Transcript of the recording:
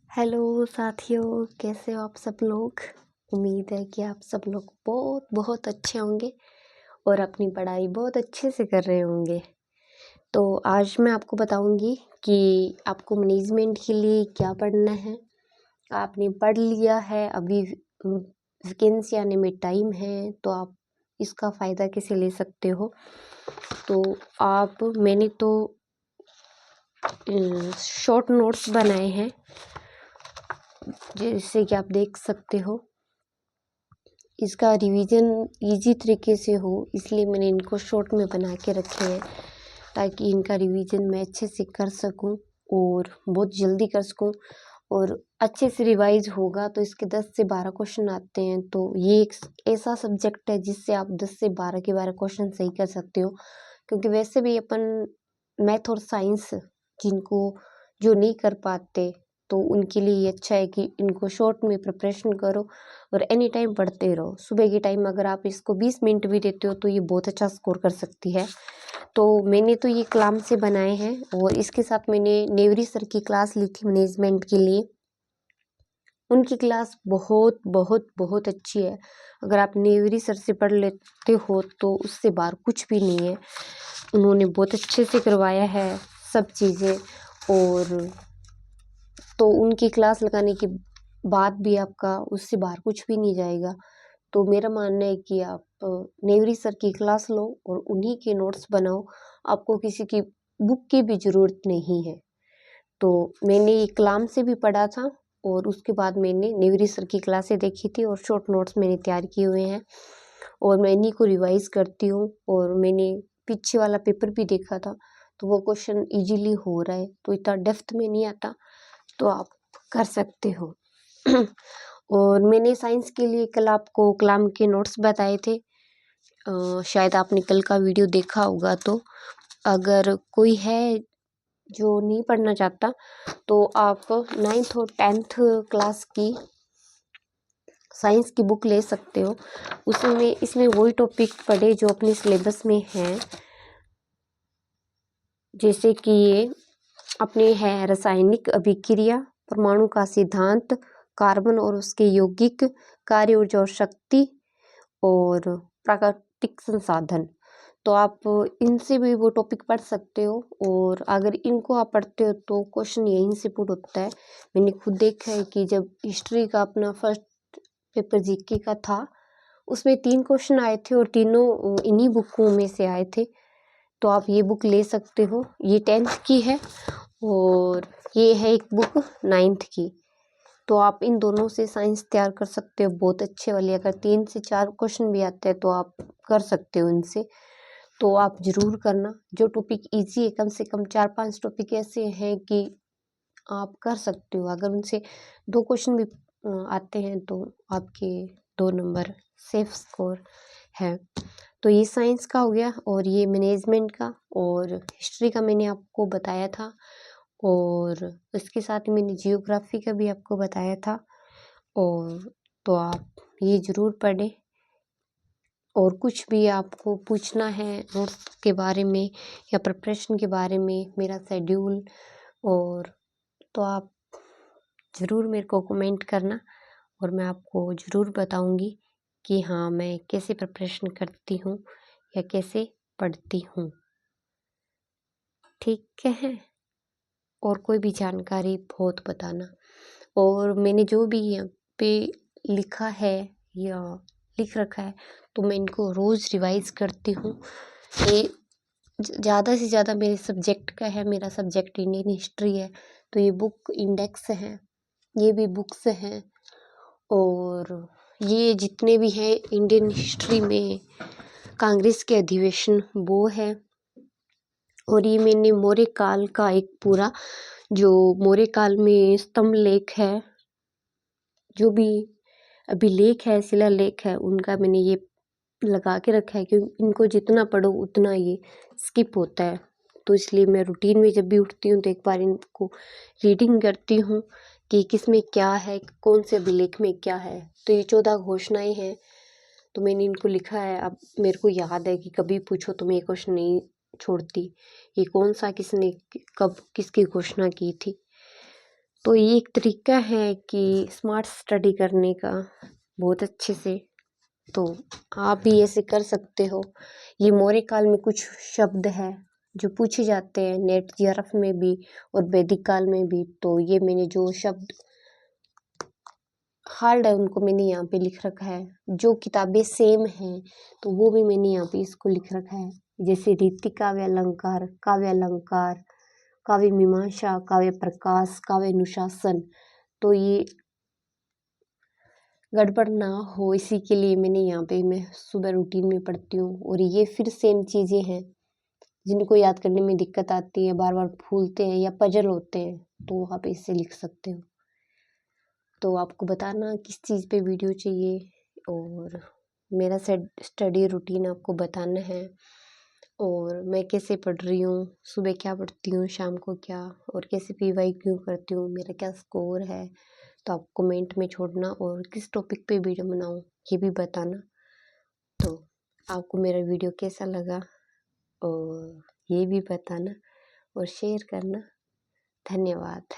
Hello साथियों, कैसे हो आप सब लोग। उम्मीद है कि आप सब लोग बहुत बहुत अच्छे होंगे और अपनी पढ़ाई बहुत अच्छे से कर रहे होंगे। तो आज मैं आपको बताऊंगी कि आपको मैनेजमेंट के लिए क्या पढ़ना है। आपने पढ़ लिया है, अभी वैकेंसी आने में टाइम है, तो आप इसका फ़ायदा कैसे ले सकते हो। तो मैंने तो शॉर्ट नोट्स बनाए हैं, जैसे कि आप देख सकते हो। इसका रिवीजन इजी तरीके से हो, इसलिए मैंने इनको शॉर्ट में बना के रखे हैं ताकि इनका रिवीजन मैं अच्छे से कर सकूं और बहुत जल्दी कर सकूं और अच्छे से रिवाइज होगा। तो इसके 10 से 12 क्वेश्चन आते हैं। तो ये एक ऐसा सब्जेक्ट है जिससे आप 10 से 12 के 12 क्वेश्चन सही कर सकते हो, क्योंकि वैसे भी अपन मैथ और साइंस जिनको जो नहीं कर पाते, तो उनके लिए ये अच्छा है कि इनको शॉर्ट में प्रिपरेशन करो और एनी टाइम पढ़ते रहो। सुबह के टाइम अगर आप इसको 20 मिनट भी देते हो तो ये बहुत अच्छा स्कोर कर सकती है। तो मैंने तो ये कलाम से बनाए हैं और इसके साथ मैंने नेवरी सर की क्लास ली थी मैनेजमेंट के लिए। उनकी क्लास बहुत बहुत बहुत अच्छी है। अगर आप नेवरी सर से पढ़ लेते हो तो उससे बाहर कुछ भी नहीं है। उन्होंने बहुत अच्छे से करवाया है सब चीज़ें, और तो उनकी क्लास लगाने के बाद भी आपका उससे बाहर कुछ भी नहीं जाएगा। तो मेरा मानना है कि आप नेवरी सर की क्लास लो और उन्हीं के नोट्स बनाओ, आपको किसी की बुक की भी ज़रूरत नहीं है। तो मैंने ये कलाम से भी पढ़ा था और उसके बाद मैंने नेवरी सर की क्लासें देखी थी और शॉर्ट नोट्स मैंने तैयार किए हुए हैं और मैं इन्हीं को रिवाइज करती हूँ। और मैंने पीछे वाला पेपर भी देखा था, तो वो क्वेश्चन इजीली हो रहा है, तो इतना डेप्थ में नहीं आता, तो आप कर सकते हो। और मैंने साइंस के लिए कल आपको कलाम के नोट्स बताए थे। शायद आपने कल का वीडियो देखा होगा। तो अगर कोई है जो नहीं पढ़ना चाहता तो आप 9th और 10th क्लास की साइंस की बुक ले सकते हो। उसमें इसमें वही टॉपिक पढ़े जो अपने सिलेबस में हैं, जैसे कि ये अपने है रासायनिक अभिक्रिया, परमाणु का सिद्धांत, कार्बन और उसके यौगिक, कार्य ऊर्जा और शक्ति, और प्राकृतिक संसाधन। तो आप इनसे भी वो टॉपिक पढ़ सकते हो और अगर इनको आप पढ़ते हो तो क्वेश्चन यहीं से पुट होता है। मैंने खुद देखा है कि जब हिस्ट्री का अपना फर्स्ट पेपर जीके का था, उसमें 3 क्वेश्चन आए थे और तीनों इन्हीं बुकों में से आए थे। तो आप ये बुक ले सकते हो, ये 10th की है और ये है एक बुक 9th की। तो आप इन दोनों से साइंस तैयार कर सकते हो बहुत अच्छे वाली। अगर 3 से 4 क्वेश्चन भी आते हैं तो आप कर सकते हो इनसे। तो आप ज़रूर करना। जो टॉपिक इजी है, कम से कम 4-5 टॉपिक ऐसे हैं कि आप कर सकते हो। अगर उनसे 2 क्वेश्चन भी आते हैं तो आपके 2 नंबर सेफ स्कोर है। तो ये साइंस का हो गया और ये मैनेजमेंट का और हिस्ट्री का मैंने आपको बताया था, और इसके साथ ही मैंने जियोग्राफी का भी आपको बताया था। और तो आप ये ज़रूर पढ़ें। और कुछ भी आपको पूछना है नोट्स के बारे में या प्रिपरेशन के बारे में, मेरा शेड्यूल, और तो आप ज़रूर मेरे को कमेंट करना और मैं आपको ज़रूर बताऊंगी कि हाँ, मैं कैसे प्रिपरेशन करती हूँ या कैसे पढ़ती हूँ। ठीक है। और कोई भी जानकारी बहुत बताना। और मैंने जो भी यहाँ पे लिखा है या लिख रखा है, तो मैं इनको रोज़ रिवाइज करती हूँ। ये ज़्यादा से ज़्यादा मेरे सब्जेक्ट का है। मेरा सब्जेक्ट इंडियन हिस्ट्री है, तो ये बुक इंडेक्स हैं, ये भी बुक्स हैं। और ये जितने भी हैं इंडियन हिस्ट्री में कांग्रेस के अधिवेशन वो है। और ये मैंने मौर्य काल का एक पूरा, जो मौर्य काल में स्तंभ लेख है, जो भी अभिलेख है, शिलालेख है, उनका मैंने ये लगा के रखा है, क्योंकि इनको जितना पढ़ो उतना ये स्किप होता है। तो इसलिए मैं रूटीन में जब भी उठती हूँ तो एक बार इनको रीडिंग करती हूँ कि किस में क्या है, कौन से अभिलेख में क्या है। तो ये 14 घोषणाएं हैं, तो मैंने इनको लिखा है। अब मेरे को याद है कि कभी पूछो तो मैं ये क्वेश्चन नहीं छोड़ती, ये कौन सा किसने कब किसकी घोषणा की थी। तो ये एक तरीका है कि स्मार्ट स्टडी करने का बहुत अच्छे से, तो आप भी ऐसे कर सकते हो। ये मौर्य काल में कुछ शब्द है जो पूछे जाते हैं नेट जीआरएफ में भी और वैदिक काल में भी। तो ये मैंने जो शब्द हार्ड है उनको मैंने यहाँ पे लिख रखा है। जो किताबें सेम हैं तो वो भी मैंने यहाँ पे इसको लिख रखा है, जैसे रीति काव्य अलंकार, काव्य अलंकार, काव्य मीमांसा, काव्य प्रकाश, काव्य अनुशासन। तो ये गड़बड़ ना हो इसी के लिए मैंने यहाँ पे, मैं सुबह रूटीन में पढ़ती हूँ। और ये फिर सेम चीज़ें हैं जिनको याद करने में दिक्कत आती है, बार बार भूलते हैं या पजल होते हैं, तो आप इससे लिख सकते हो। तो आपको बताना किस चीज़ पे वीडियो चाहिए और मेरा स्टडी रूटीन आपको बताना है, और मैं कैसे पढ़ रही हूँ, सुबह क्या पढ़ती हूँ, शाम को क्या, और कैसे पीवाई क्यों करती हूँ, मेरा क्या स्कोर है। तो आप कमेंट में छोड़ना, और किस टॉपिक पे वीडियो बनाऊँ ये भी बताना। तो आपको मेरा वीडियो कैसा लगा और ये भी बताना और शेयर करना। धन्यवाद।